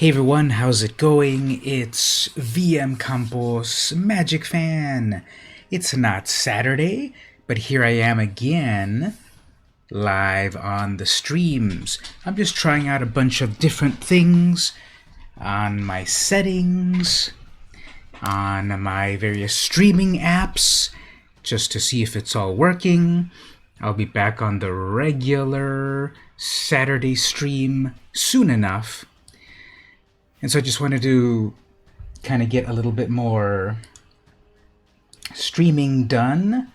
Hey everyone, how's it going? It's VM Campos Magic Fan. It's not Saturday, but here I am again, live on the streams. I'm just trying out a bunch of different things on my settings, on my various streaming apps, just to see if it's all working. I'll be back on the regular Saturday stream soon enough. And so I just wanted to kind of get a little bit more streaming done.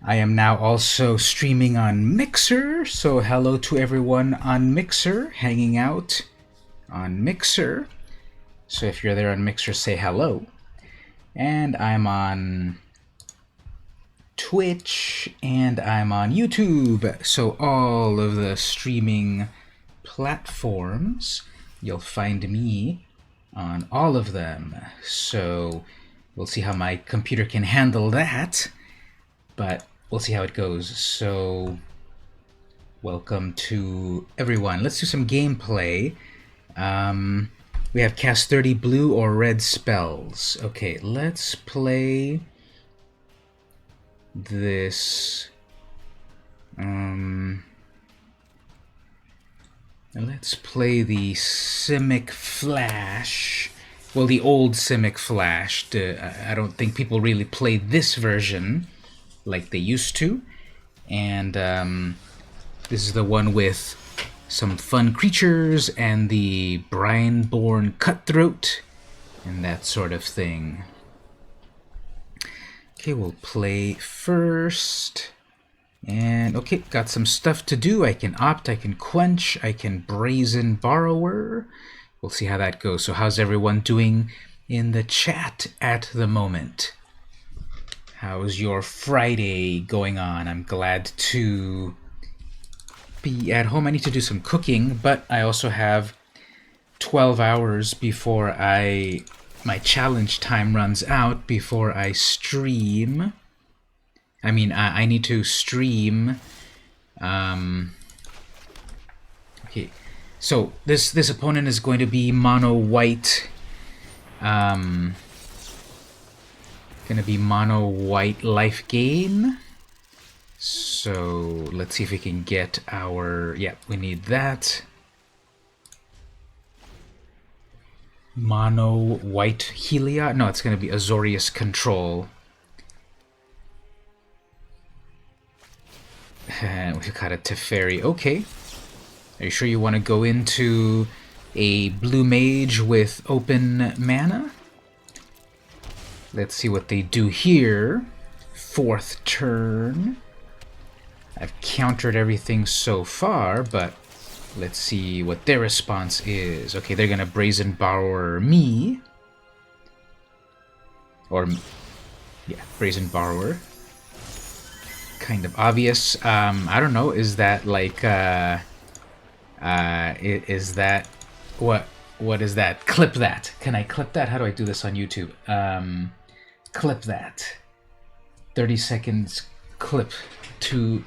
I am now also streaming on Mixer, so hello to everyone on Mixer, hanging out on Mixer. So if you're there on Mixer, say hello. And I'm on Twitch, and I'm on YouTube. So all of the streaming platforms, you'll find me on all of them. So we'll see how my computer can handle that, but we'll see how it goes. So welcome to everyone. Let's do some gameplay. We have cast 30 blue or red spells. Okay, let's play this. Let's play the Simic Flash. Well, the old Simic Flash. I don't think people really play this version like they used to. And this is the one with some fun creatures and the Brine-born Cutthroat and that sort of thing. Okay, we'll play first. And okay, got some stuff to do. I can opt, I can quench, I can brazen borrower. We'll see how that goes. So how's everyone doing in the chat at the moment? How's your Friday going on? I'm glad to be at home. I need to do some cooking, but I also have 12 hours before my challenge time runs out before I stream. I mean, I need to stream. Okay, so this opponent is going to be mono white. Going to be mono white life gain. So let's see if we can get our. Yeah, we need that. Mono white Helia. No, it's going to be Azorius control. We've got a Teferi. Okay. Are you sure you want to go into a blue mage with open mana? Let's see what they do here. Fourth turn. I've countered everything so far, but let's see what their response is. Okay, they're going to Brazen Borrower me. Or, yeah, Brazen Borrower. Kind of obvious. I don't know. Is that like is that what is that? Clip that. Can I clip that? How do I do this on YouTube? Clip that. 30 seconds clip to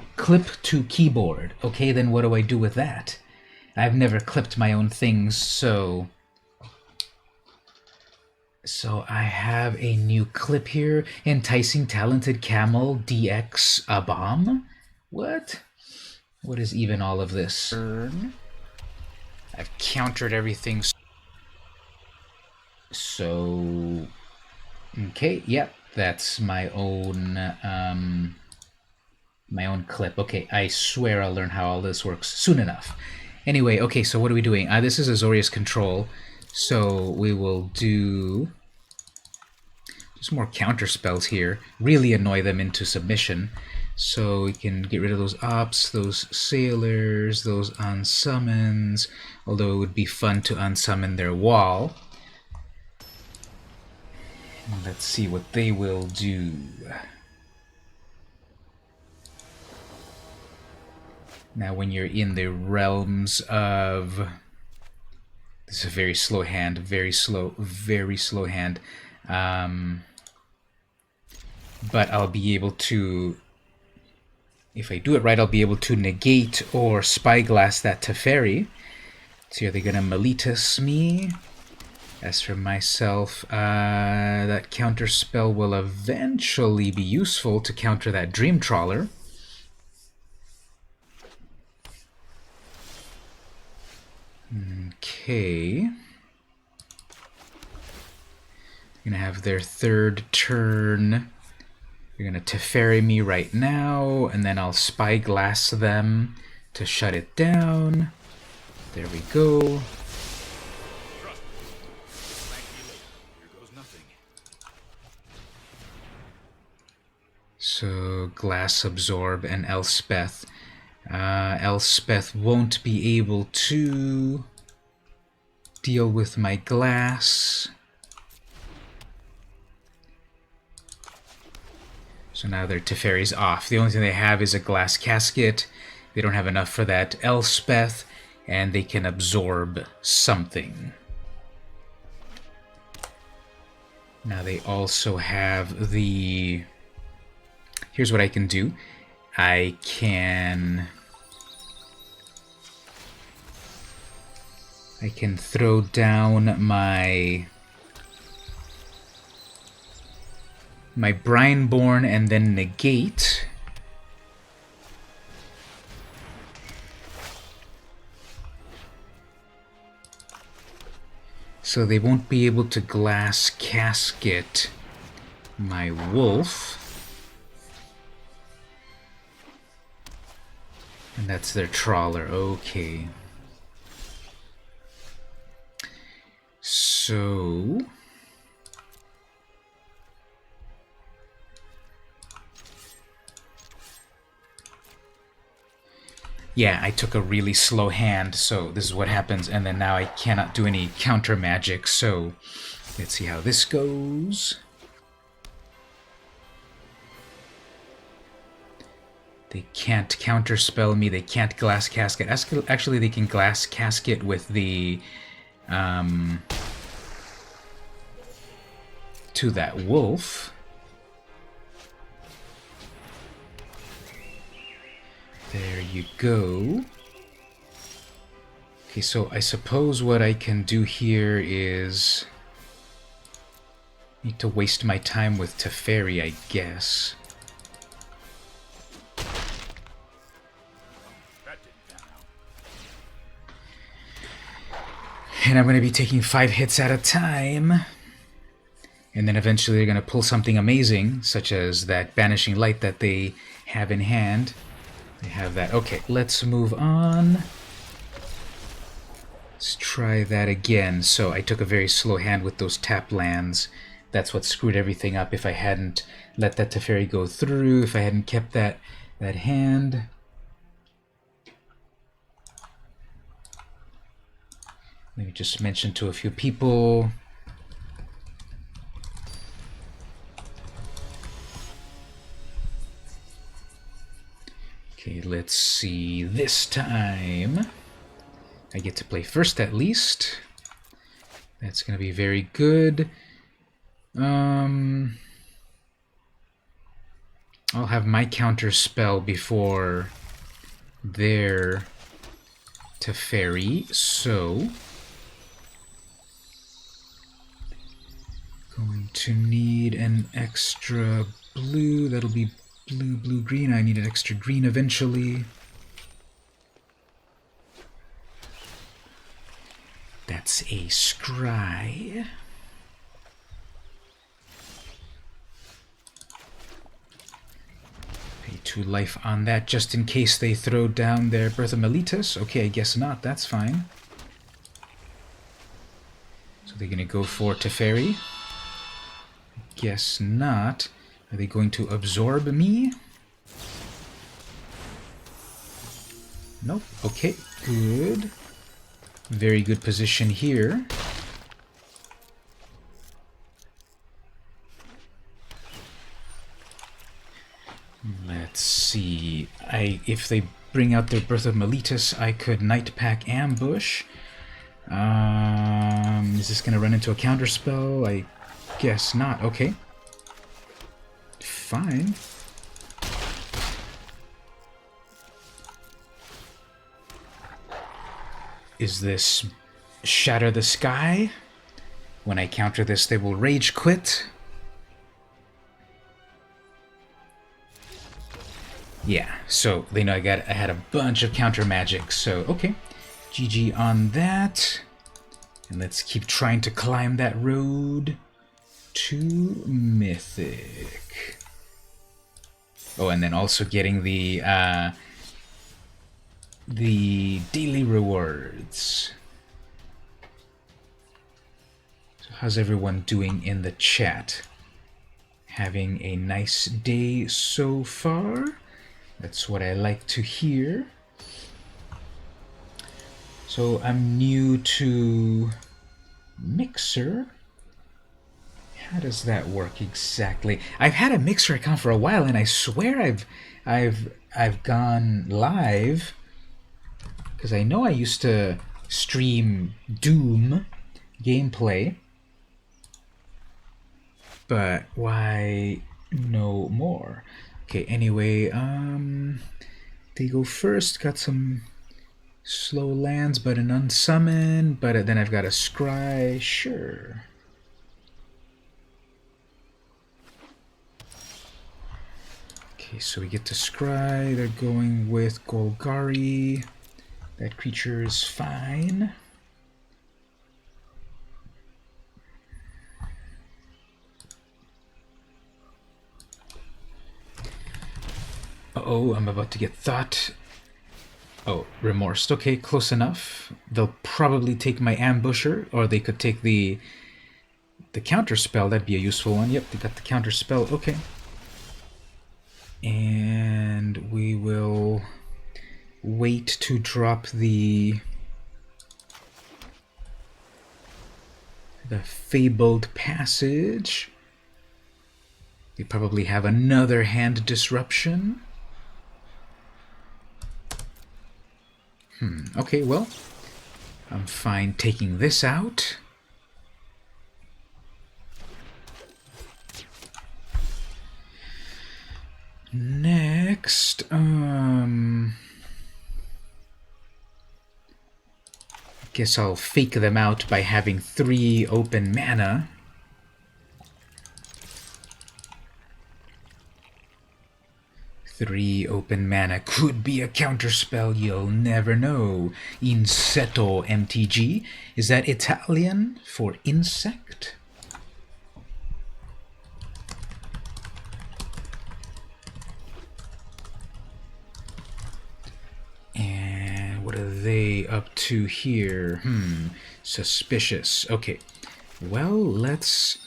keyboard. Okay, then what do I do with that? I've never clipped my own things, so I have a new clip here. Enticing Talented Camel DX a bomb? What? What is even all of this? I've countered everything. So okay, yep, that's my own clip. Okay, I swear I'll learn how all this works soon enough. Anyway, okay, so what are we doing? This is Azorius control. So we will do just more counter spells here. Really annoy them into submission. So we can get rid of those ops, those sailors, those unsummons. Although it would be fun to unsummon their wall. Let's see what they will do. Now when you're in the realms of... This is a very slow hand, very slow hand. But I'll be able to... If I do it right, I'll be able to negate or spyglass that Teferi. So are they gonna Meletus me? As for myself, that counter spell will eventually be useful to counter that Dream Trawler. Okay. They're gonna have their third turn. They're gonna Teferi me right now, and then I'll Spyglass them to shut it down. There we go. So Glass Absorb and Elspeth. Elspeth won't be able to deal with my glass. So now their Teferi's off. The only thing they have is a glass casket. They don't have enough for that Elspeth, and they can absorb something. Now they also have the... Here's what I can do. I can throw down my Brineborn and then negate. So they won't be able to glass casket my wolf. And that's their trawler. Okay. So... yeah, I took a really slow hand, so this is what happens, and then now I cannot do any counter magic, so let's see how this goes. They can't counterspell me, they can't glass casket. Actually, they can glass casket with the... to that wolf. There you go. Okay, so I suppose what I can do here is... need to waste my time with Teferi, I guess. And I'm going to be taking 5 hits at a time. And then eventually they're going to pull something amazing, such as that Banishing Light that they have in hand. They have that. Okay, let's move on. Let's try that again. So I took a very slow hand with those tap lands. That's what screwed everything up. If I hadn't let that Teferi go through, if I hadn't kept that hand. Let me just mention to a few people. Okay, let's see. This time I get to play first at least. That's going to be very good. I'll have my counter spell before their Teferi, so going to need an extra blue. That'll be blue, blue, green. I need an extra green eventually. That's a scry. Pay 2 life on that just in case they throw down their Birth of Meletus. Okay, I guess not. That's fine. So they're going to go for Teferi. Guess not. Are they going to absorb me? Nope. Okay, good. Very good position here. Let's see. If they bring out their Birth of Meletus, I could Night Pack Ambush. Is this going to run into a counterspell? I guess not. Okay. Fine. Is this Shatter the Sky? When I counter this, they will rage quit. Yeah, so they know I had a bunch of counter magic, so okay. GG on that. And let's keep trying to climb that road to Mythic. Oh, and then also getting the daily rewards. So how's everyone doing in the chat? Having a nice day so far? That's what I like to hear. So I'm new to Mixer. How does that work exactly? I've had a Mixer account for a while, and I swear I've gone live because I know I used to stream Doom gameplay, but why no more? Okay, anyway, they go first. Got some slow lands, but an unsummon. But then I've got a scry. Sure. Okay, so we get to scry. They're going with Golgari. That creature is fine. Uh-oh, I'm about to get thought. Oh, Remorse. Okay, close enough. They'll probably take my Ambusher, or they could take the counter spell. That'd be a useful one. Yep, they got the counter spell. Okay. And we will wait to drop the Fabled Passage. They probably have another hand disruption. Okay, well, I'm fine taking this out. Next, guess I'll fake them out by having 3 open mana. Three open mana could be a counterspell, you'll never know. Insetto MTG. Is that Italian for insect? And what are they up to here? Suspicious. Okay. Well, let's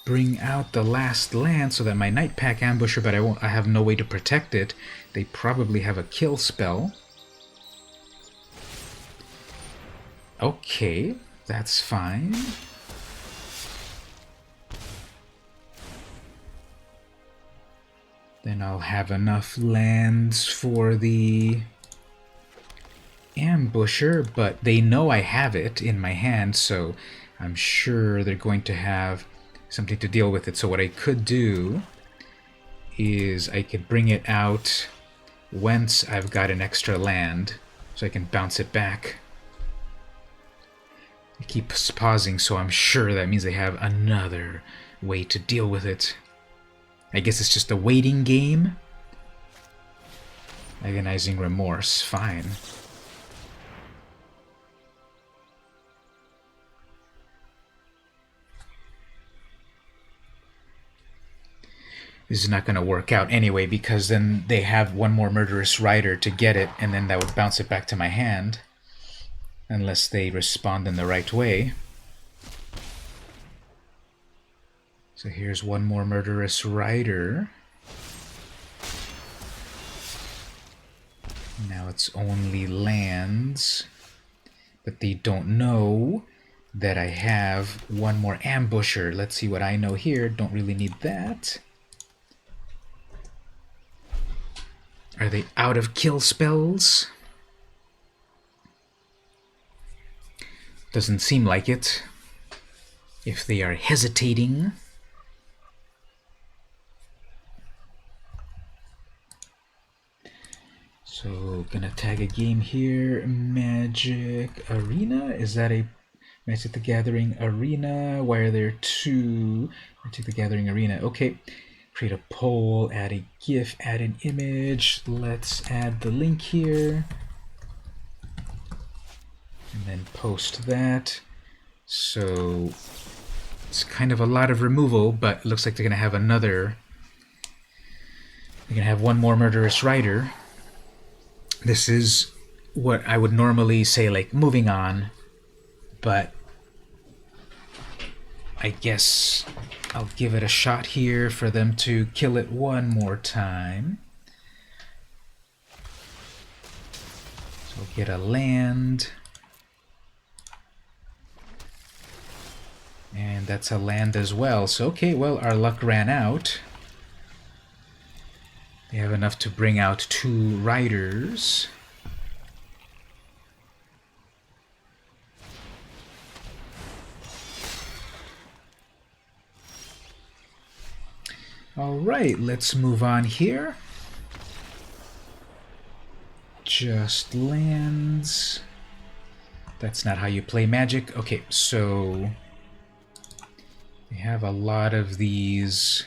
bring out the last land so that my Night Pack Ambusher, but I have no way to protect it. They probably have a kill spell. Okay, that's fine. Then I'll have enough lands for the Ambusher, but they know I have it in my hand, so I'm sure they're going to have something to deal with it. So what I could do is I could bring it out once I've got an extra land, so I can bounce it back. It keeps pausing, so I'm sure that means they have another way to deal with it. I guess it's just a waiting game. Agonizing Remorse, fine. This is not going to work out anyway, because then they have one more Murderous Rider to get it, and then that would bounce it back to my hand. Unless they respond in the right way. So here's one more Murderous Rider. Now it's only lands. But they don't know that I have one more Ambusher. Let's see what I know here. Don't really need that. Are they out of kill spells? Doesn't seem like it. If they are hesitating. So So, gonna tag a game here. Magic Arena. Is that a Magic the Gathering Arena? Why are there two Magic the Gathering Arena? Okay. Create a poll, add a GIF, add an image. Let's add the link here. And then post that. So it's kind of a lot of removal, but it looks like they're gonna have another. They're gonna have one more Murderous Rider. This is what I would normally say, like, moving on, but I guess I'll give it a shot here for them to kill it one more time. So we'll get a land. And that's a land as well. So, okay, well, our luck ran out. They have enough to bring out two riders. Alright, let's move on here. Just lands. That's not how you play Magic. Okay, so they have a lot of these.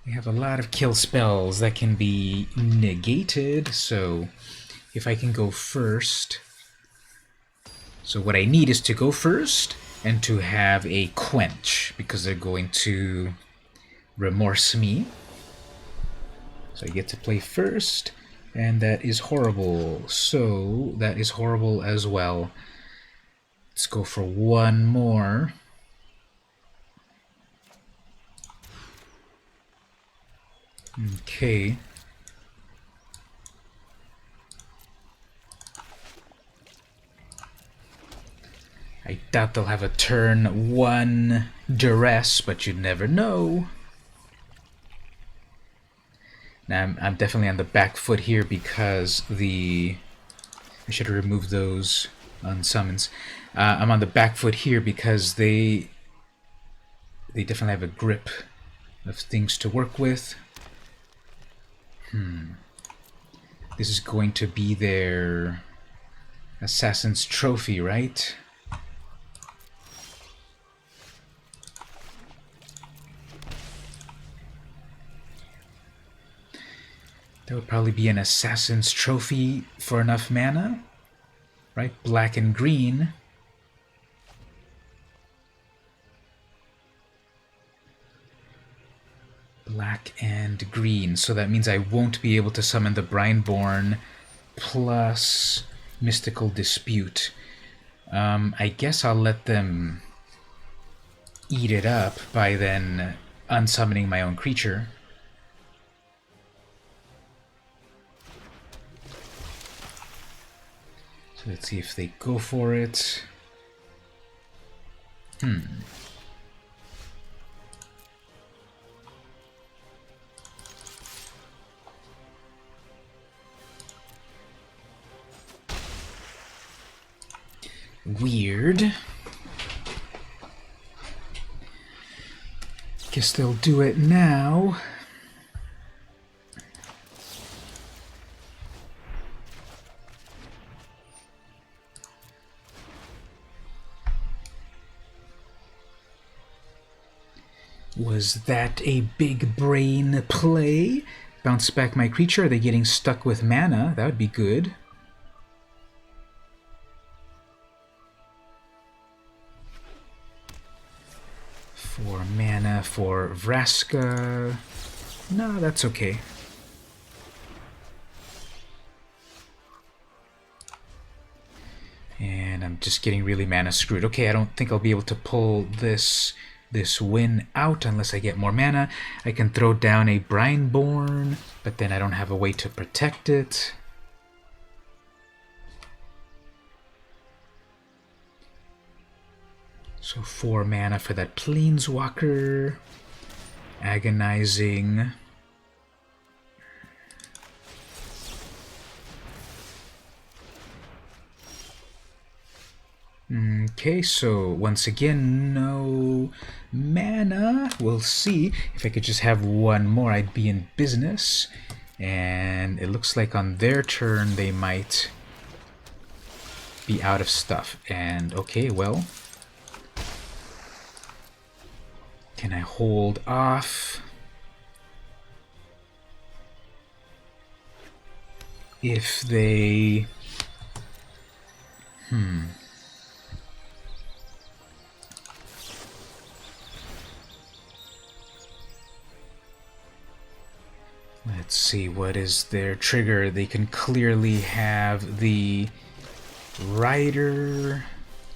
They have a lot of kill spells that can be negated, so if I can go first. So what I need is to go first and to have a quench, because they're going to remorse me. So I get to play first, and that is horrible. So that is horrible as well. Let's go for one more. Okay. I doubt they'll have a turn one duress, but you never know. Now I'm definitely on the back foot here because I should have removed those unsummons. I'm on the back foot here because they definitely have a grip of things to work with. This is going to be their Assassin's Trophy, right? That would probably be an Assassin's Trophy for enough mana, right? Black and green. Black and green. So that means I won't be able to summon the Brineborn plus Mystical Dispute. I guess I'll let them eat it up by then unsummoning my own creature. So let's see if they go for it. Weird. Guess they'll do it now. Was that a big brain play? Bounce back my creature? Are they getting stuck with mana? That would be good. For mana for Vraska. No, that's okay. And I'm just getting really mana screwed. Okay, I don't think I'll be able to pull this win out unless I get more mana. I can throw down a Brineborn, but then I don't have a way to protect it. So 4 mana for that Planeswalker. Agonizing. Okay, so once again, no mana. We'll see. If I could just have one more, I'd be in business. And it looks like on their turn they might be out of stuff. And okay, well, can I hold off? If they... Let's see, what is their trigger? They can clearly have the rider,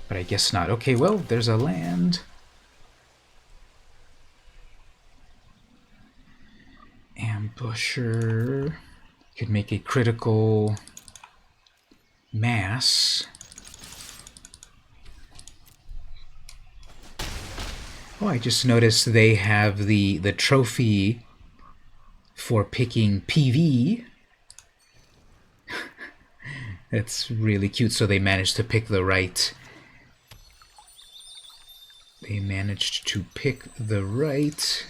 but I guess not. Okay, well, there's a land. Ambusher could make a critical mass. Oh, I just noticed they have the trophy for picking PV. That's really cute. So they managed to pick the right. They managed to pick the right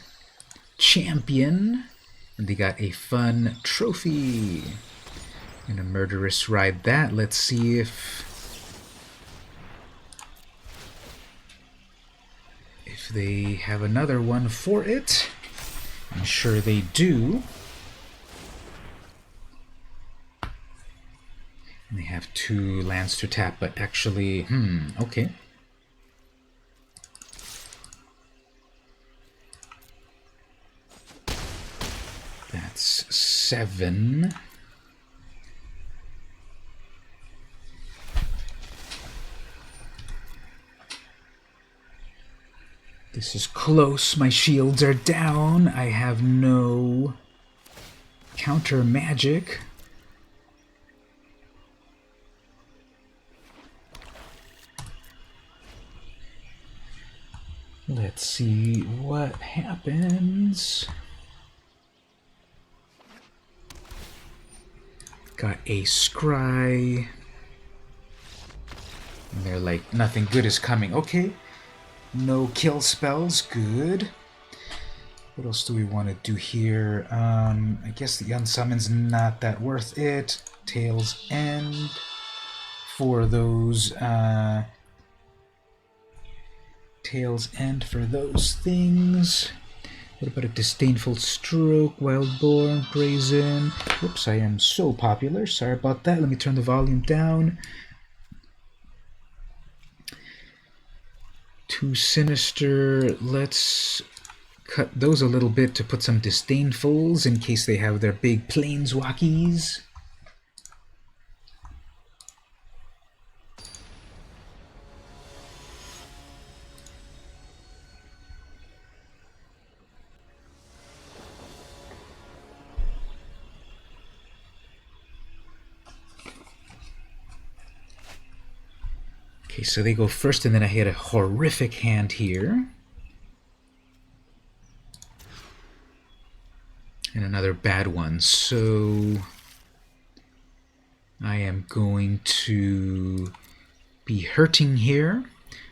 champion, and they got a fun trophy. I'm gonna murderous ride that. Let's see if they have another one for it. I'm sure they do. And they have 2 lands to tap, but actually, okay. That's 7. This is close. My shields are down. I have no counter magic. Let's see what happens. Got a scry. And they're like, nothing good is coming. Okay. No kill spells. Good. What else do we want to do here? I guess the unsummon's not that worth it. Tail's End for those Tail's End for those things. What about a Disdainful Stroke, Wildborn, Brazen? Whoops, I am so popular. Sorry about that. Let me turn the volume down. Too Sinister. Let's cut those a little bit to put some Disdainfuls in case they have their big planeswalkies. Okay, so they go first, and then I hit a horrific hand here. And another bad one. So I am going to be hurting here.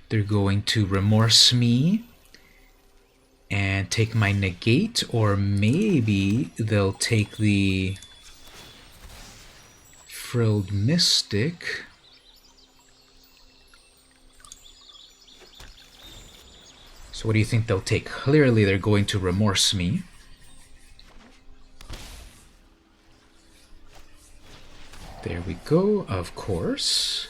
They're going to remorse me and take my negate, or maybe they'll take the Frilled Mystic. So what do you think they'll take? Clearly they're going to remorse me. There we go, of course.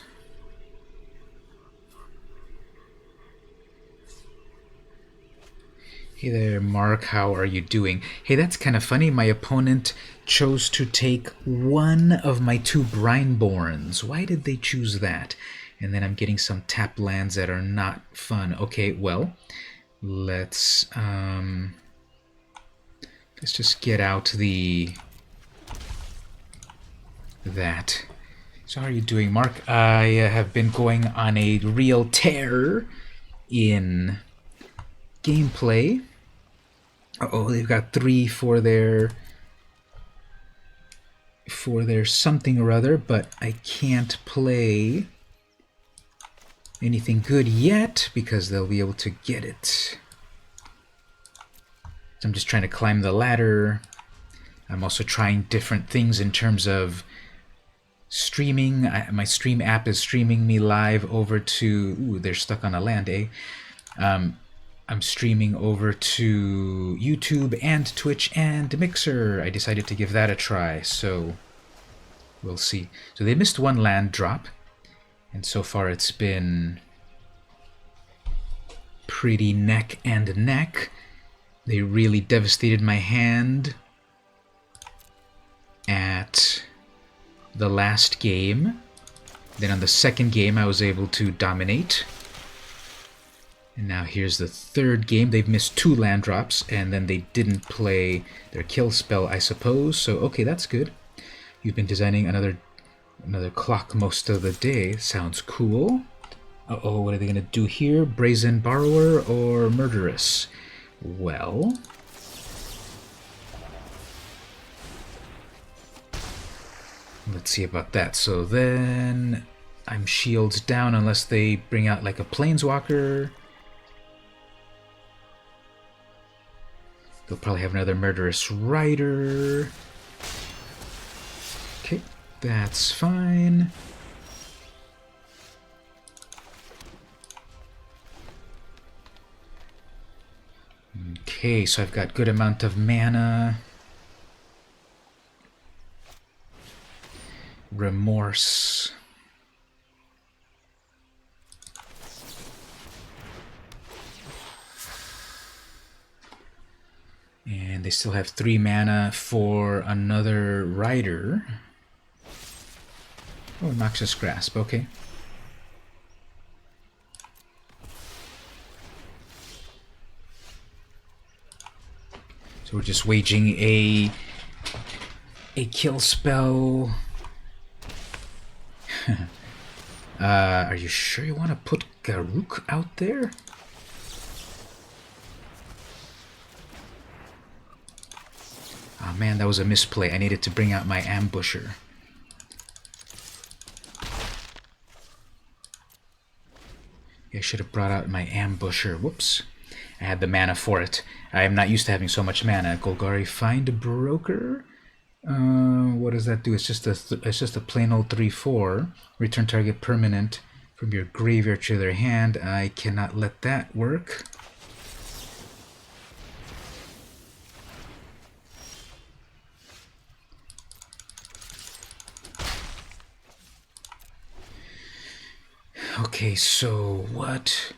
Hey there, Mark, how are you doing? Hey, that's kind of funny. My opponent chose to take one of my 2 Brineborns. Why did they choose that? And then I'm getting some tap lands that are not fun. Okay, well, let's just get out that. So how are you doing, Mark? I have been going on a real tear in gameplay. Uh-oh, they've got 3 for their something or other, but I can't play anything good yet because they'll be able to get it. So I'm just trying to climb the ladder. I'm also trying different things in terms of streaming. My stream app is streaming me live over to... Ooh, they're stuck on a land, eh? I'm streaming over to YouTube and Twitch and Mixer. I decided to give that a try, so we'll see. So they missed one land drop, and so far it's been pretty neck and neck. They really devastated my hand at the last game. Then on the second game I was able to dominate. And now here's the third game. They've missed 2 land drops, and then they didn't play their kill spell, I suppose. So, okay, that's good. You've been designing another clock most of the day. Sounds cool. Uh-oh, what are they going to do here? Brazen Borrower or Murderous? Well... let's see about that. So then I'm shields down unless they bring out like a Planeswalker. They'll probably have another Murderous Rider. Okay, that's fine. Okay, so I've got good amount of mana. Remorse. And they still have 3 mana for another rider. Oh, Noxious Grasp, okay. So we're just waging a kill spell. Are you sure you want to put Garruk out there? Oh man, that was a misplay. I needed to bring out my Ambusher. I should have brought out my Ambusher. Whoops. I had the mana for it. I am not used to having so much mana. Golgari, find a broker. What does that do? It's just a plain old 3/4. Return target permanent from your graveyard to their hand. I cannot let that work. Okay, so what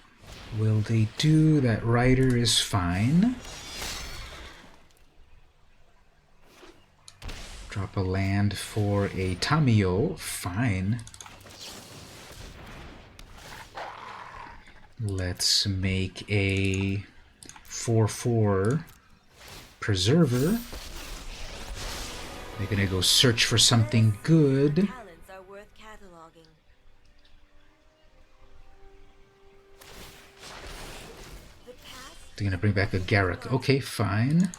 will they do? That rider is fine. Drop a land for a Tamiyo. Fine. Let's make a 4/4 Preserver. They're gonna go search for something good. They're gonna bring back a Garruk. Okay, fine.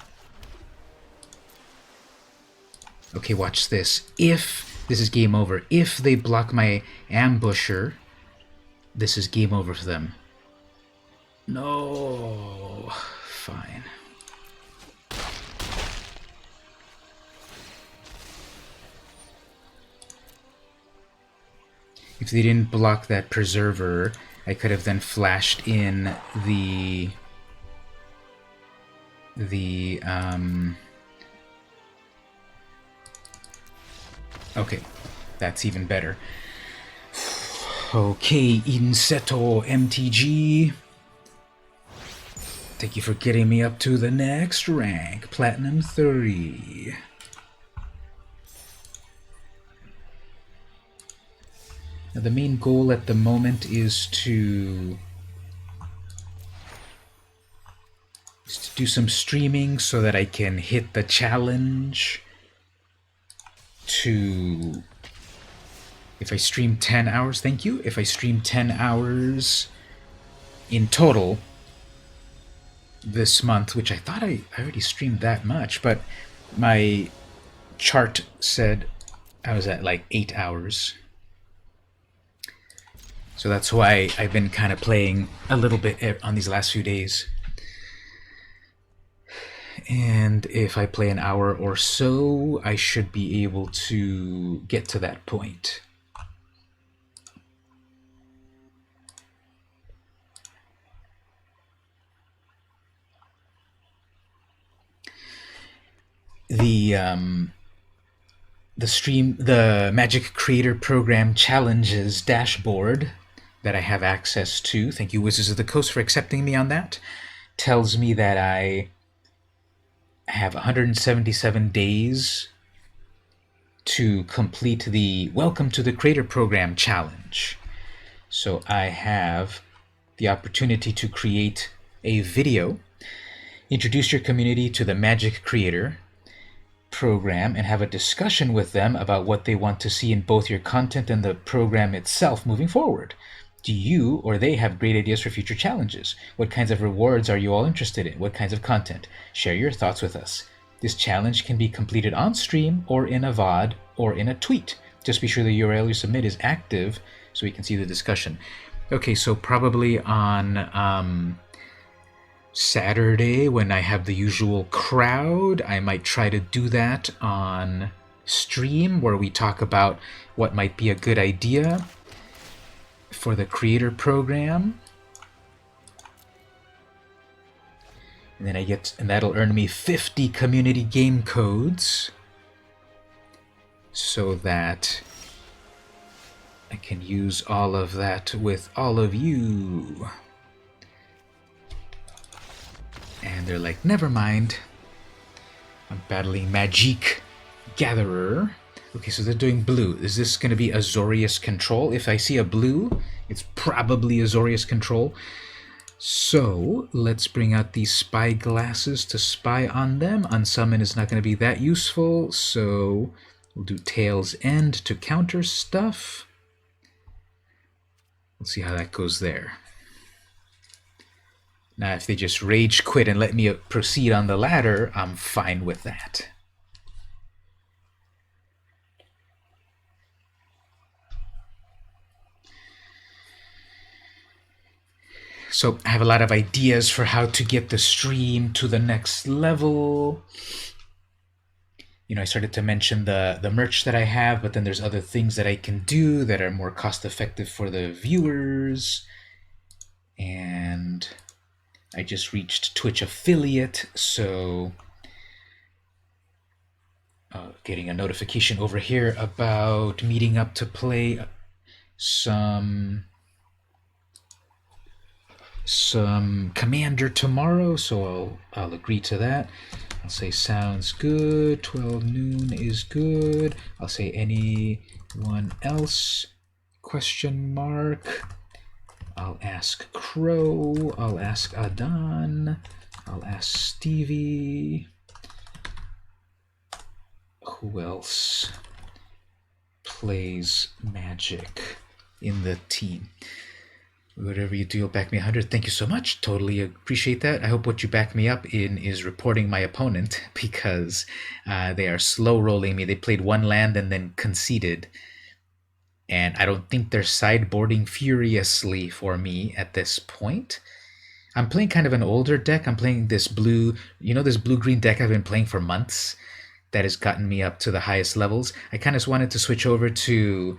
Okay, watch this. If this is game over, if they block my Ambusher, this is game over for them. No. Fine. If they didn't block that Preserver, I could have then flashed in the okay, that's even better. Okay, Inseto MTG. Thank you for getting me up to the next rank, Platinum 30. Now the main goal at the moment is to do some streaming so that I can hit the challenge to, if I stream 10 hours, thank you, if I stream 10 hours in total this month, which I thought I already streamed that much, but my chart said I was at like 8 hours. So that's why I've been kind of playing a little bit on these last few days. And if I play an hour or so, I should be able to get to that point. The Magic Creator Program Challenges dashboard that I have access to, thank you Wizards of the Coast for accepting me on that, tells me that I have 177 days to complete the Welcome to the Creator Program challenge. So I have the opportunity to create a video, introduce your community to the Magic Creator Program, and have a discussion with them about what they want to see in both your content and the program itself moving forward. Do you or they have great ideas for future challenges? What kinds of rewards are you all interested in? What kinds of content? Share your thoughts with us. This challenge can be completed on stream or in a VOD or in a tweet. Just be sure the URL you submit is active so we can see the discussion. Okay, so probably on Saturday, when I have the usual crowd, I might try to do that on stream, where we talk about what might be a good idea for the creator program. And then and that'll earn me 50 community game codes so that I can use all of that with all of you. And they're like, never mind. I'm battling Magic Gatherer. Okay, so they're doing blue. Is this going to be Azorius Control? If I see a blue, it's probably Azorius Control. So let's bring out these spy glasses to spy on them. Unsummon is not going to be that useful, so we'll do Tail's End to counter stuff. Let's see how that goes there. Now, if they just rage quit and let me proceed on the ladder, I'm fine with that. So I have a lot of ideas for how to get the stream to the next level. You know, I started to mention the merch that I have, but then there's other things that I can do that are more cost effective for the viewers. And I just reached Twitch affiliate, so getting a notification over here about meeting up to play some Commander tomorrow, so I'll agree to that. I'll say sounds good. 12 noon is good. I'll say anyone else? Question mark. I'll ask Crow. I'll ask Adan. I'll ask Stevie. Who else plays Magic in the team? Whatever you do, you'll back me 100. Thank you so much. Totally appreciate that. I hope what you back me up in is reporting my opponent, because they are slow rolling me. They played one land and then conceded. And I don't think they're sideboarding furiously for me at this point. I'm playing kind of an older deck. I'm playing this blue, this blue-green deck I've been playing for months that has gotten me up to the highest levels. I kind of wanted to switch over to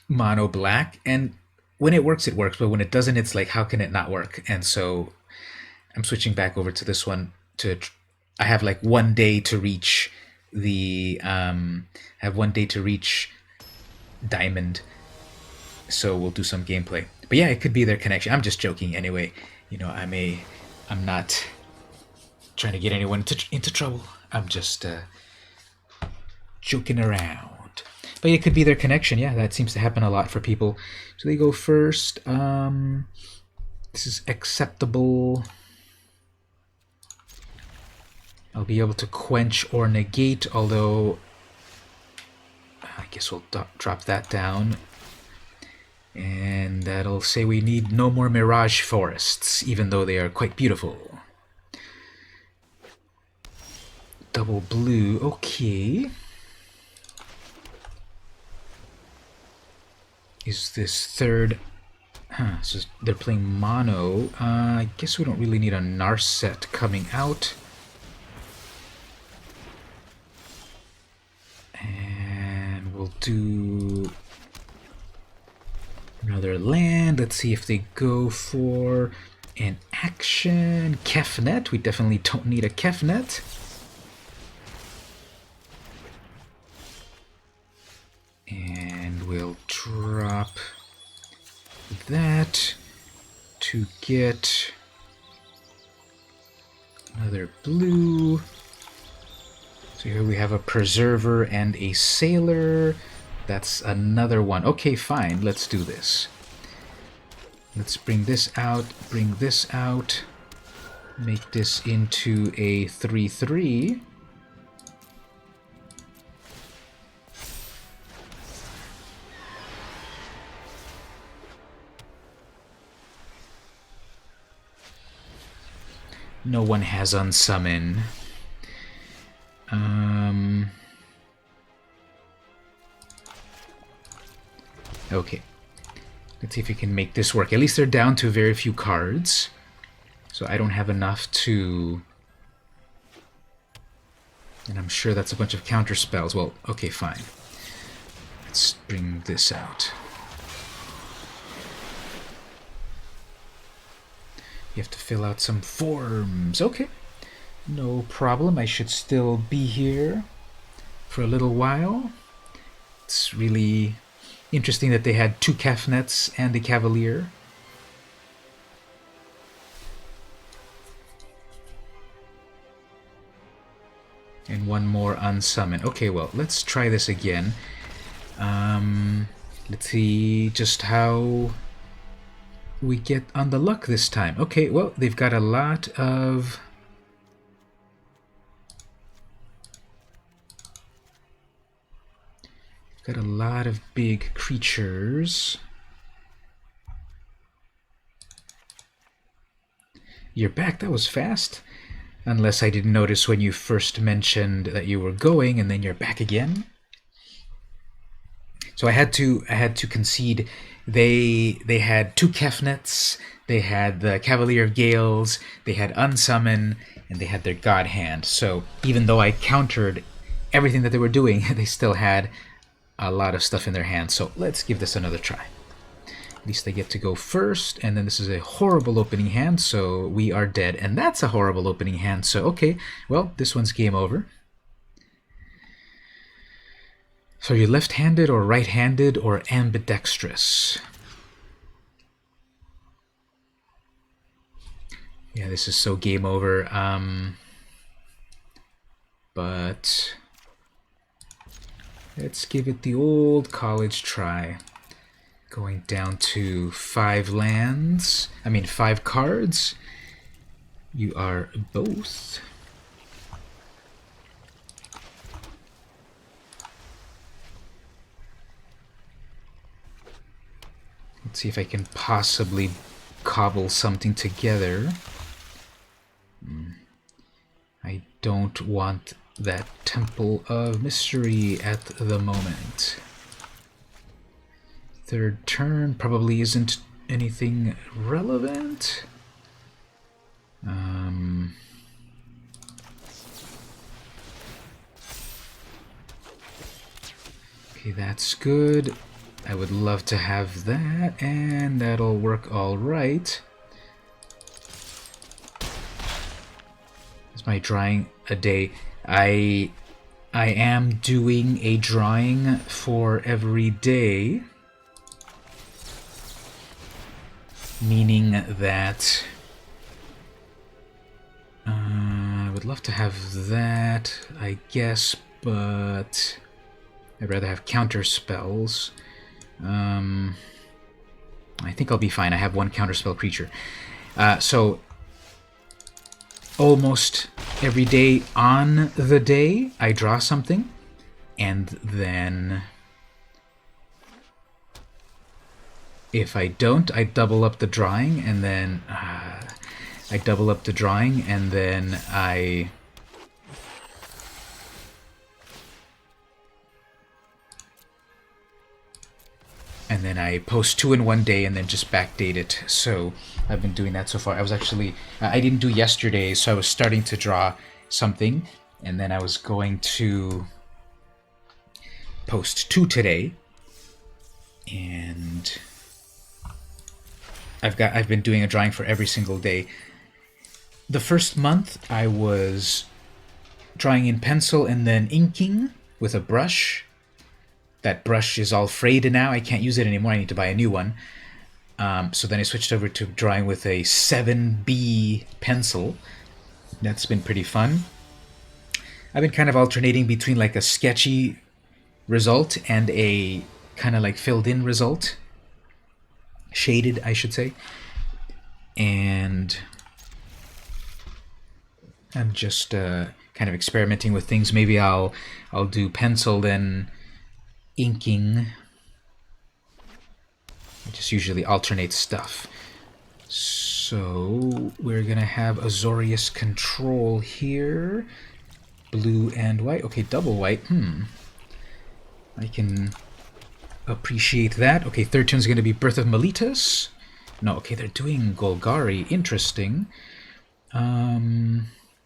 mono black, and when it works, but when it doesn't, it's like, how can it not work? And so I'm switching back over to this one. I have like 1 day to reach diamond, so we'll do some gameplay. But yeah, it could be their connection. I'm just joking anyway. I'm not trying to get anyone into trouble. I'm just joking around. But it could be their connection. Yeah, that seems to happen a lot for people. So they go first. This is acceptable. I'll be able to quench or negate, although I guess we'll drop that down. And that'll say we need no more mirage forests, even though they are quite beautiful. Double blue, okay. is this third. So they're playing mono. I guess we don't really need a Narset coming out. And we'll do another land. Let's see if they go for an action. Kefnet. We definitely don't need a Kefnet. And we'll drop that to get another blue. So here we have a preserver and a sailor. That's another one. Okay, fine. Let's do this. Let's bring this out, bring this out, make this into a 3/3. No one has unsummon. Okay. Let's see if we can make this work. At least they're down to very few cards. So I don't have enough to... And I'm sure that's a bunch of counter spells. Well, okay, fine. Let's bring this out. You have to fill out some forms. Okay. No problem. I should still be here for a little while. It's really interesting that they had 2 Kefnets and a Cavalier. And one more unsummon. Okay, well, let's try this again. Let's see just how we get on the luck this time. Okay, well, they've got a lot of... Got a lot of big creatures. You're back. That was fast. Unless I didn't notice when you first mentioned that you were going, and then you're back again. So I had to concede. They had 2 Kefnets. They had the Cavalier of Gales. They had Unsummon, and they had their God Hand. So even though I countered everything that they were doing, they still had a lot of stuff in their hands. So let's give this another try. At least they get to go first, and then this is a horrible opening hand, so we are dead. And that's a horrible opening hand, so okay, well, this one's game over. So are you left-handed or right-handed or ambidextrous? Yeah, this is so game over. But let's give it the old college try. Going down to 5 lands. I mean 5 cards. You are both. Let's see if I can possibly cobble something together. I don't want that Temple of Mystery at the moment. Third turn probably isn't anything relevant. Okay, that's good. I would love to have that, and that'll work all right. Is my drawing a day? I am doing a drawing for every day, meaning that I would love to have that, I guess, but I'd rather have counter spells. I think I'll be fine. I have 1 counterspell creature. So almost every day on the day I draw something, and then if I don't, I double up the drawing, and then I double up the drawing, and then I then I post 2 in one day and then just backdate it. So I've been doing that so far. I was actually I didn't do yesterday, so I was starting to draw something, and then I was going to post 2 today, and I've been doing a drawing for every single day. The first month I was drawing in pencil and then inking with a brush. That brush is all frayed now. I can't use it anymore. I need to buy a new one. So then I switched over to drawing with a 7B pencil. That's been pretty fun. I've been kind of alternating between like a sketchy result and a kind of like filled in result. Shaded, I should say. And I'm just kind of experimenting with things. Maybe I'll do pencil, then inking. I just usually alternate stuff. So we're gonna have Azorius control here. Blue and white. Okay, double white. I can appreciate that. Okay, third turn is gonna be Birth of Meletus. No, okay, they're doing Golgari. Interesting.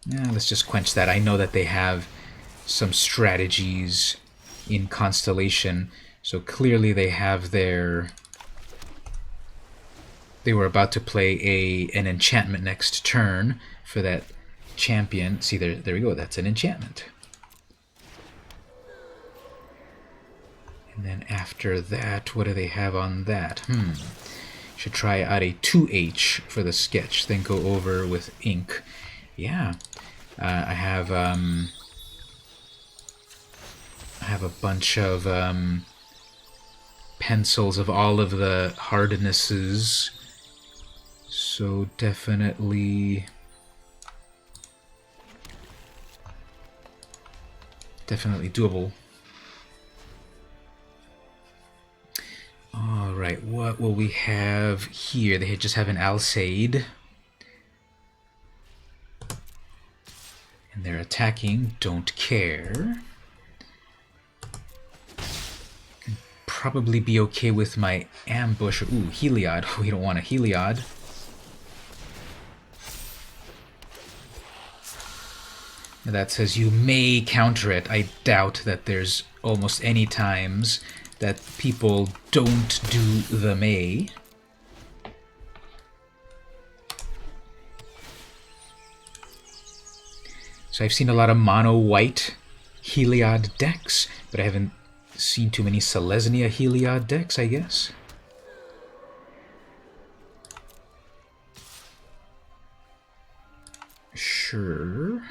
Yeah, let's just quench that. I know that they have some strategies in Constellation, so clearly they have their... They were about to play an enchantment next turn for that champion. See, there we go. That's an enchantment. And then after that, what do they have on that? Should try out a 2H for the sketch, then go over with ink. Yeah. I have a bunch of pencils of all of the hardnesses, so definitely doable. Alright, what will we have here? They just have an Alseid. And they're attacking, don't care. Probably be okay with my ambush. Ooh, Heliod. We don't want a Heliod. That says you may counter it. I doubt that there's almost any times that people don't do the may. So I've seen a lot of mono-white Heliod decks, but I haven't seen too many Selesnya Heliod decks, I guess. Sure.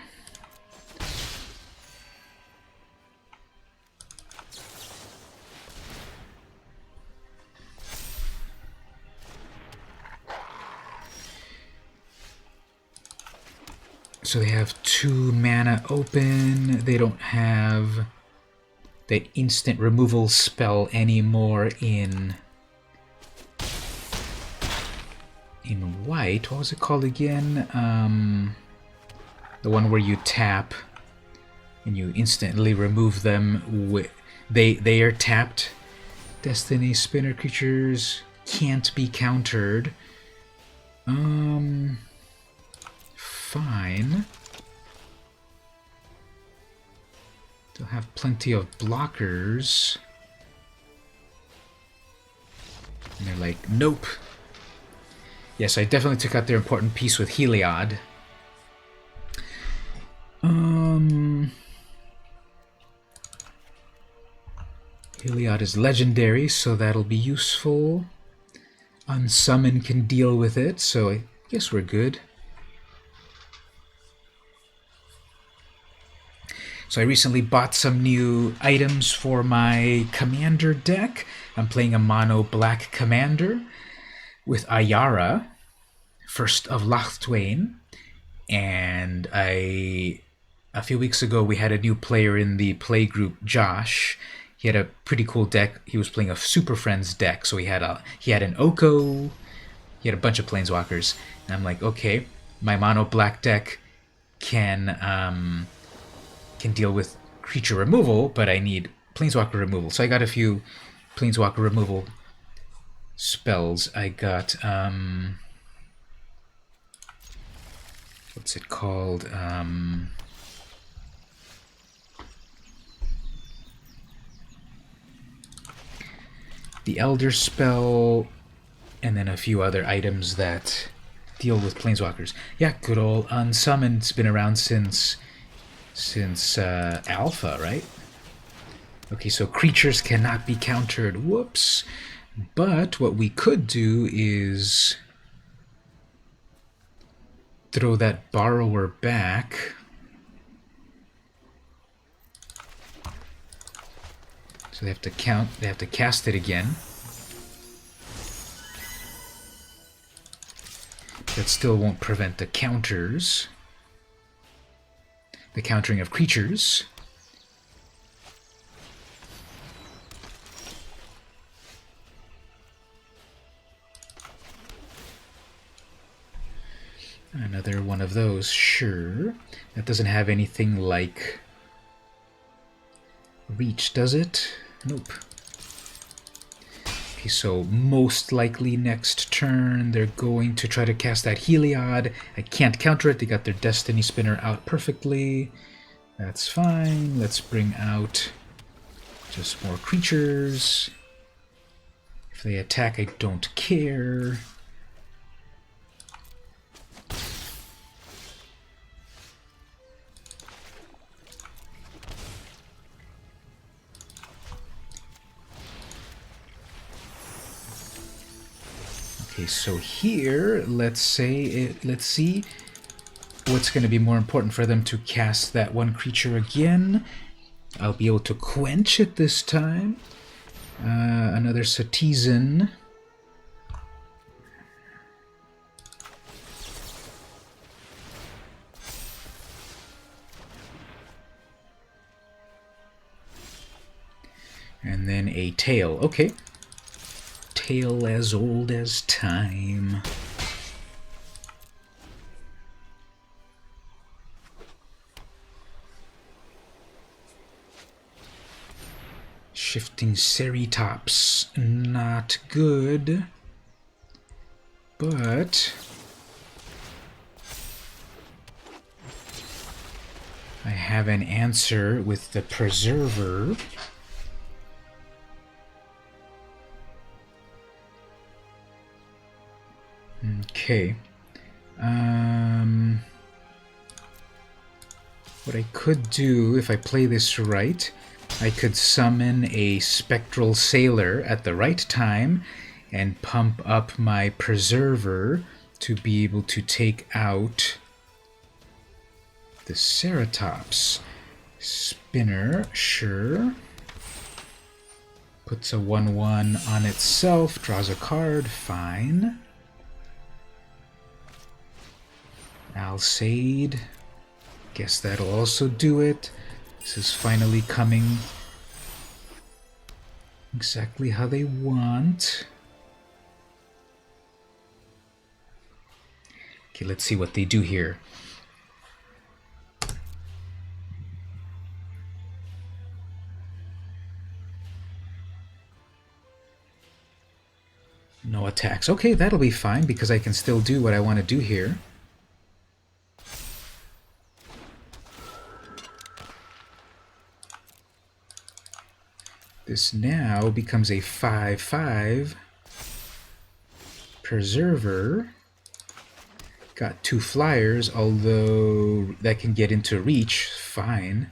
So they have 2 mana open. They don't have the instant removal spell anymore in white. What was it called again? The one where you tap and you instantly remove them. They are tapped. Destiny Spinner creatures can't be countered. Fine. They'll have plenty of blockers. And they're like, nope. Yes, I definitely took out their important piece with Heliod. Heliod is legendary, so that'll be useful. Unsummon can deal with it, so I guess we're good. So I recently bought some new items for my commander deck. I'm playing a mono black commander with Ayara, first of Lachtwain, and a few weeks ago we had a new player in the play group, Josh. He had a pretty cool deck. He was playing a Super Friends deck, so he had an Oko, he had a bunch of Planeswalkers, and I'm like, okay, my mono black deck can deal with creature removal, but I need Planeswalker removal. So I got a few Planeswalker removal spells. I got, what's it called? The Elder spell, and then a few other items that deal with planeswalkers. Yeah, good old Unsummoned's been around since Alpha, right? Okay, so creatures cannot be countered. Whoops. But what we could do is throw that borrower back. So they have to cast it again. That still won't prevent the counters. The countering of creatures. Another one of those, sure. That doesn't have anything like reach, does it? Nope. Okay, so most likely next turn they're going to try to cast that Heliod. I can't counter it. They got their Destiny Spinner out perfectly. That's fine. Let's bring out just more creatures. If they attack, I don't care. Okay, so here, let's see what's going to be more important for them to cast that one creature again. I'll be able to quench it this time. Another Citizen. And then a tail. Okay. Tale as old as time. Shifting Ceratops, not good, but I have an answer with the Preserver. Okay. What I could do, if I play this right, I could summon a Spectral Sailor at the right time and pump up my Preserver to be able to take out the Ceratops. Spinner, sure. Puts a 1/1 on itself, draws a card, fine. Alseid. Guess that'll also do it. This is finally coming exactly how they want. Okay, let's see what they do here. No attacks. Okay, that'll be fine because I can still do what I want to do here. This now becomes a 5/5 Preserver. Got 2 flyers, although that can get into reach. Fine.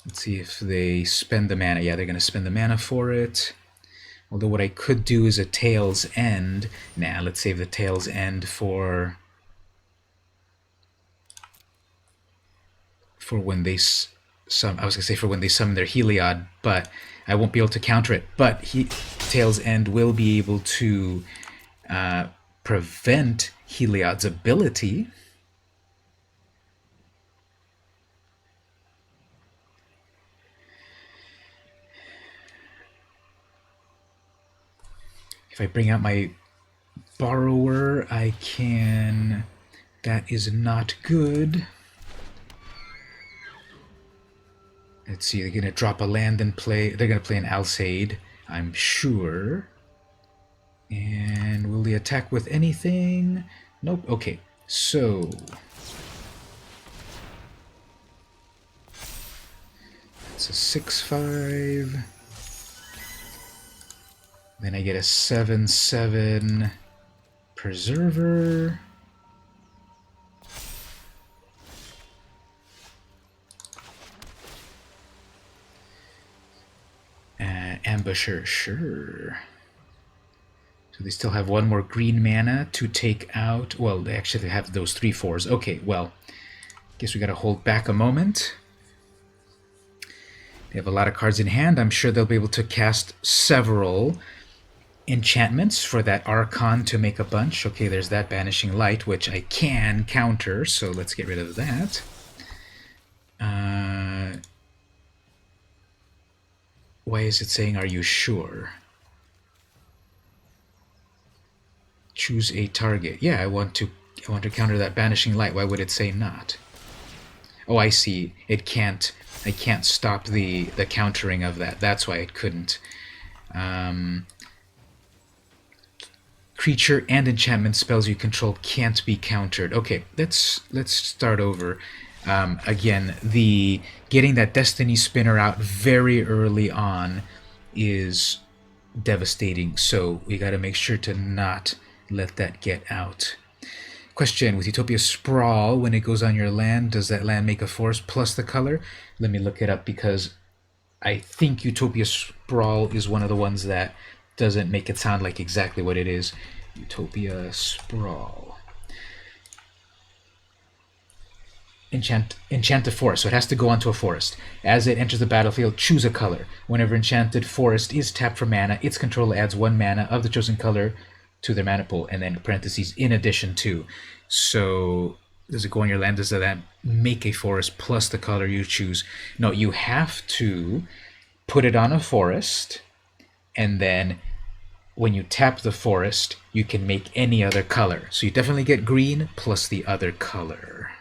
Let's see if they spend the mana. Yeah, they're going to spend the mana for it. Although what I could do is a Tail's End. Nah, let's save the Tail's End for when they I was going to say for when they summon their Heliod, but I won't be able to counter it. But Tail's End will be able to prevent Heliod's ability. If I bring out my Borrower, I can... That is not good. Let's see, they're going to drop a land and play... They're going to play an Alseid. I'm sure. And will they attack with anything? Nope. Okay, so it's a 6/5. Then I get a 7/7 Preserver. Ambusher, sure. So they still have one more green mana to take out. Well, they actually have those 3/4s. Okay, well, guess we gotta hold back a moment. They have a lot of cards in hand. I'm sure they'll be able to cast several enchantments for that Archon to make a bunch. Okay, there's that Banishing Light, which I can counter, so let's get rid of that. Why is it saying, are you sure? Choose a target. Yeah, I want to counter that Banishing Light. Why would it say not? Oh, I see. I can't stop the countering of that. That's why it couldn't. Creature and enchantment spells you control can't be countered. Okay, let's start over. Again, the getting that Destiny Spinner out very early on is devastating, so we got to make sure to not let that get out. Question: with Utopia Sprawl, when it goes on your land, does that land make a forest plus the color? Let me look it up, because I think Utopia Sprawl is one of the ones that doesn't make it sound like exactly what it is. Utopia Sprawl. Enchant a forest, so it has to go onto a forest. As it enters the battlefield, choose a color. Whenever enchanted forest is tapped for mana, its controller adds 1 mana of the chosen color to their mana pool, and then parentheses, in addition to. So does it go on your land? Does that make a forest plus the color you choose? No, you have to put it on a forest, and then when you tap the forest, you can make any other color. So you definitely get green plus the other color.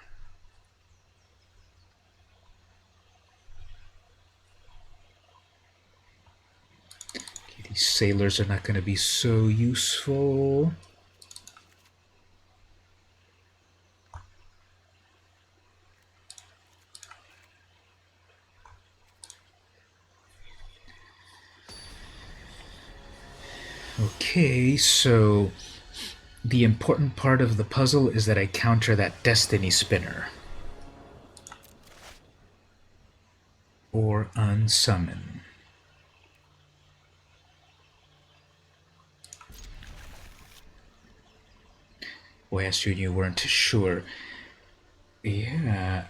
Okay, these sailors are not going to be so useful. Okay, so the important part of the puzzle is that I counter that Destiny Spinner. Or unsummon. Oh, I asked you and you weren't sure. Yeah,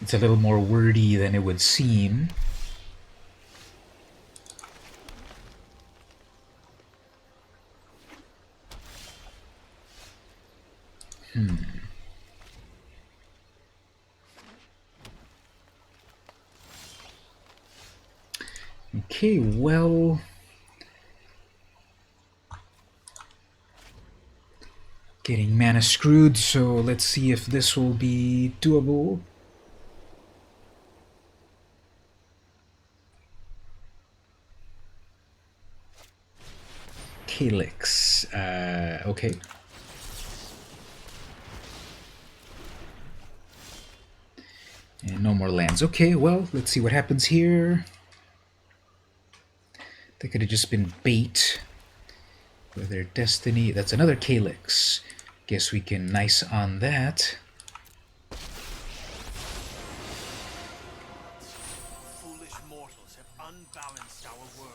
it's a little more wordy than it would seem. Okay, well, getting mana screwed, so let's see if this will be doable. Calyx, okay. And no more lands. Okay, well, let's see what happens here. That could have just been bait. With their Destiny. That's another Calyx. Guess we can nice on that. Foolish mortals have unbalanced our world.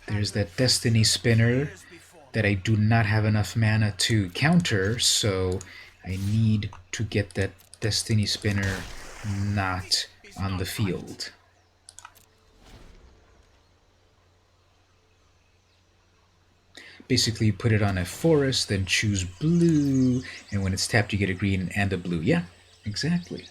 There's that Destiny Spinner that I do not have enough mana to counter, so I need to get that Destiny Spinner not on the field. Basically, you put it on a forest, then choose blue, and when it's tapped, you get a green and a blue. Yeah, exactly.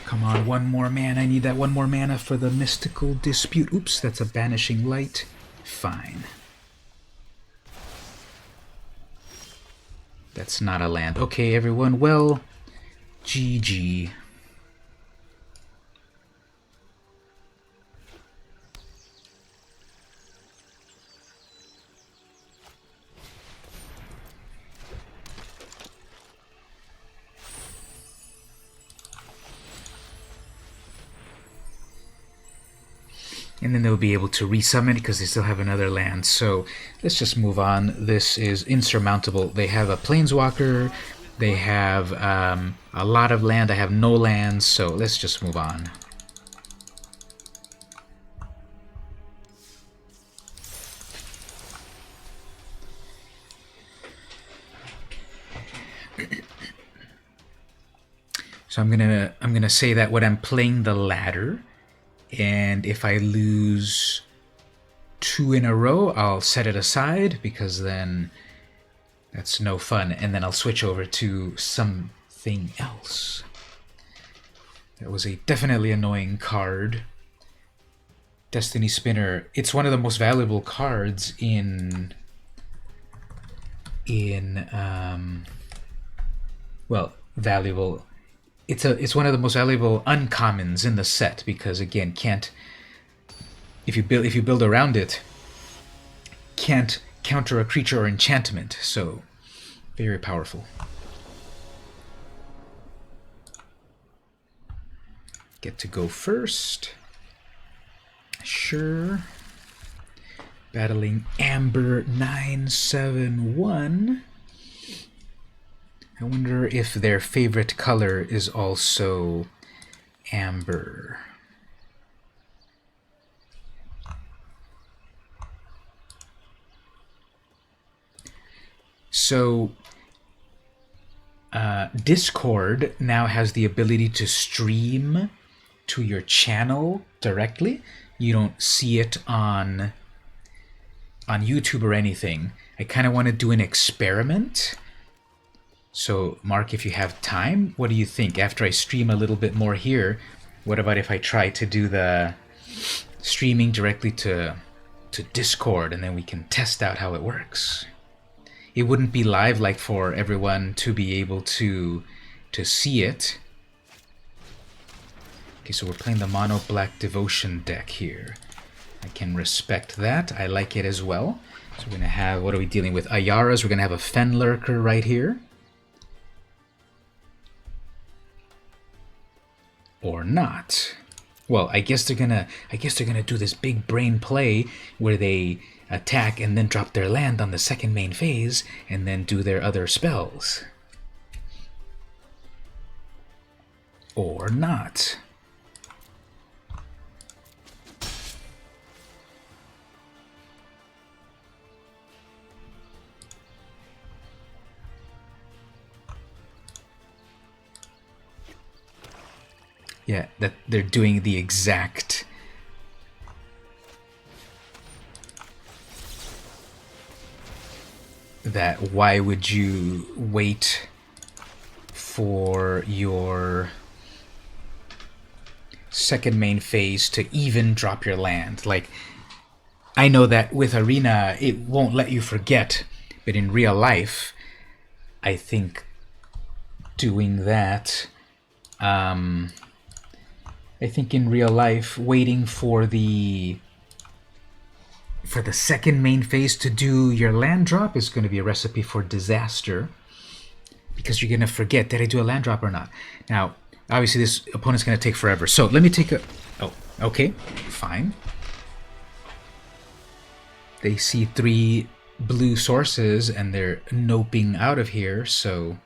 Come on, one more mana. I need that one more mana for the mystical dispute. Oops, that's a banishing light. Fine. That's not a land. Okay, everyone. Well, GG. And then they'll be able to resummon because they still have another land. So let's just move on. This is insurmountable. They have a Planeswalker. They have a lot of land. I have no lands. So let's just move on. So I'm gonna say that when I'm playing the ladder, and if I lose 2 in a row, I'll set it aside because then that's no fun. And then I'll switch over to something else. That was a definitely annoying card. Destiny Spinner. It's one of the most valuable cards in well, valuable. It's one of the most valuable uncommons in the set because again, can't if you build around it, can't counter a creature or enchantment. So very powerful. Get to go first. Sure. Battling Amber 971. I wonder if their favorite color is also amber. So Discord now has the ability to stream to your channel directly. You don't see it on YouTube or anything. I kind of want to do an experiment. So, Mark, if you have time, what do you think? After I stream a little bit more here, what about if I try to do the streaming directly to Discord, and then we can test out how it works? It wouldn't be live like for everyone to be able to see it. Okay, so we're playing the Mono Black Devotion deck here. I can respect that. I like it as well. So we're going to have, what are we dealing with? Ayaras. We're going to have a Fenlurker right here. Or not. Well, I guess they're gonna do this big brain play where they attack and then drop their land on the second main phase and then do their other spells. Or not. Yeah, that they're doing the exact that why would you wait for your second main phase to even drop your land? Like, I know that with Arena it won't let you forget, but in real life I think doing that I think in real life, waiting for the second main phase to do your land drop is going to be a recipe for disaster because you're going to forget, did I do a land drop or not? Now, obviously this opponent's going to take forever. So let me take a... Oh, okay, fine. They see 3 blue sources and they're noping out of here, so...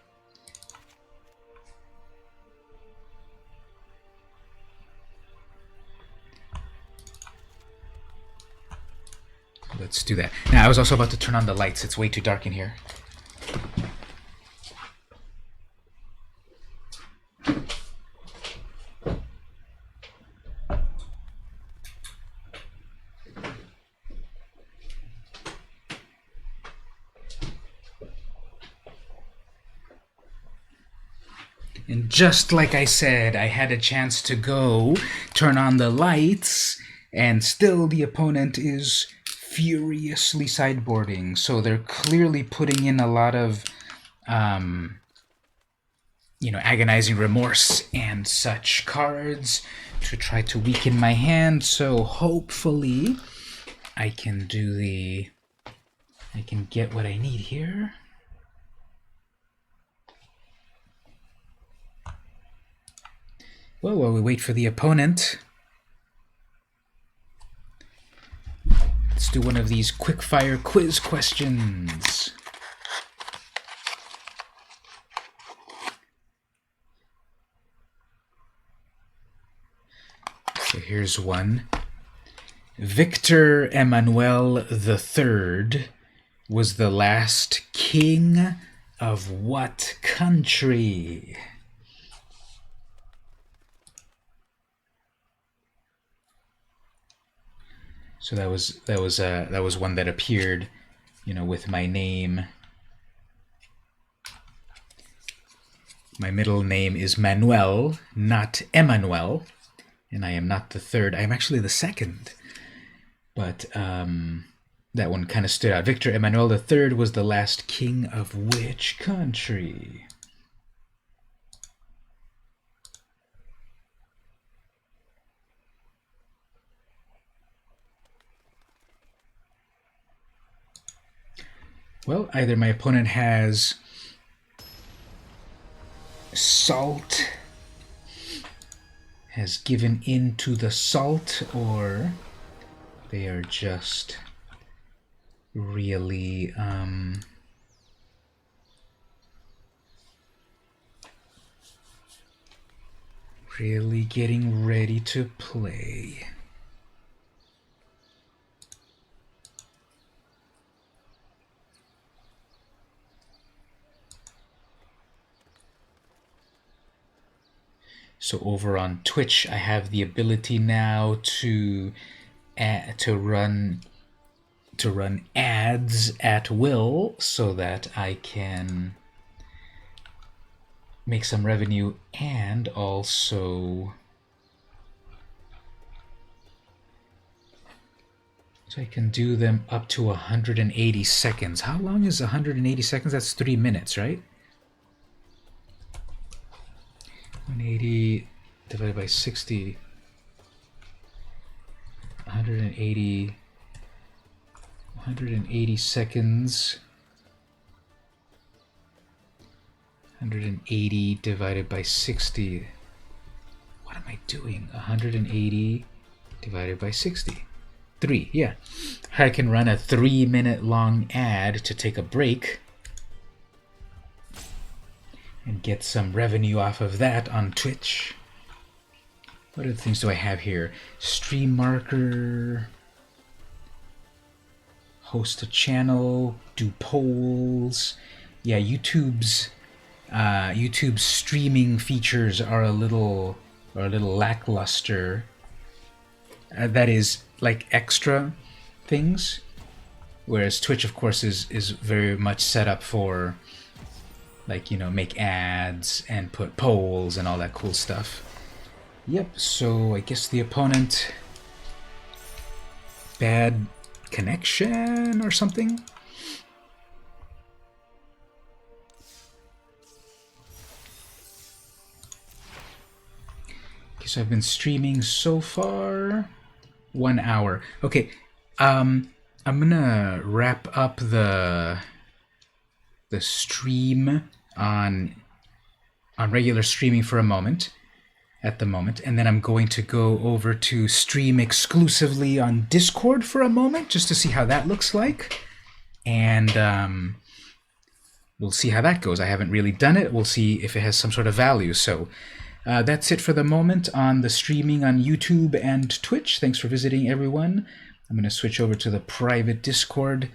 Let's do that. Now, I was also about to turn on the lights. It's way too dark in here. And just like I said, I had a chance to go turn on the lights, and still the opponent is furiously sideboarding. So they're clearly putting in a lot of, agonizing remorse and such cards to try to weaken my hand. So hopefully I can get what I need here. Well, while we wait for the opponent, let's do one of these quick-fire quiz questions. So here's one. Victor Emmanuel III was the last king of what country? So that was one that appeared, with my name. My middle name is Manuel, not Emmanuel, and I am not the third. I am actually the second. But that one kind of stood out. Victor Emmanuel III was the last king of which country? Well, either my opponent has salt, has given in to the salt, or they are just really really getting ready to play. So over on Twitch, I have the ability now to run ads at will, so that I can make some revenue, and also so I can do them up to 180 seconds. How long is 180 seconds? That's 3 minutes, right? 180 divided by 60. 180 seconds. 180 divided by 60. What am I doing? 180 divided by 60. 3, yeah. I can run a 3-minute long ad to take a break and get some revenue off of that on Twitch. What other things do I have here? Stream marker, host a channel, do polls. Yeah, YouTube's streaming features are a little lackluster. That is, like, extra things, whereas Twitch, of course, is very much set up for, like, make ads and put polls and all that cool stuff. Yep, so I guess the opponent, bad connection or something. Okay, so I've been streaming so far 1 hour. Okay, I'm gonna wrap up the stream on regular streaming for a moment, at the moment, and then I'm going to go over to stream exclusively on Discord for a moment, just to see how that looks like, and we'll see how that goes. I haven't really done it. We'll see if it has some sort of value. So that's it for the moment on the streaming on YouTube and Twitch. Thanks for visiting, everyone. I'm going to switch over to the private Discord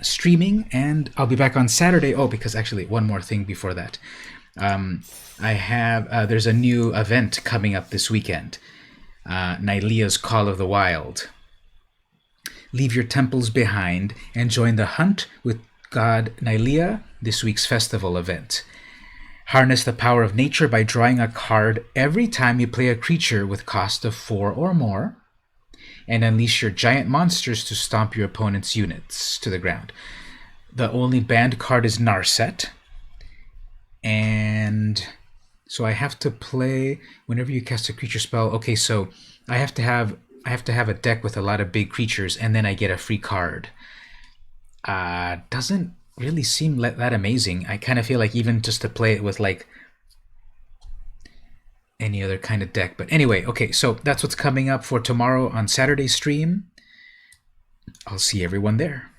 streaming, and I'll be back on Saturday. Oh, because actually, one more thing before that. I have, there's a new event coming up this weekend. Nylea's Call of the Wild. Leave your temples behind and join the hunt with God Nylea, this week's festival event. Harness the power of nature by drawing a card every time you play a creature with cost of 4 or more, and unleash your giant monsters to stomp your opponent's units to the ground. The only banned card is Narset. And so I have to play whenever you cast a creature spell. Okay, so I have to have a deck with a lot of big creatures, and then I get a free card. Doesn't really seem that amazing. I kind of feel like even just to play it with like any other kind of deck. But anyway, okay, so that's what's coming up for tomorrow on Saturday's stream. I'll see everyone there.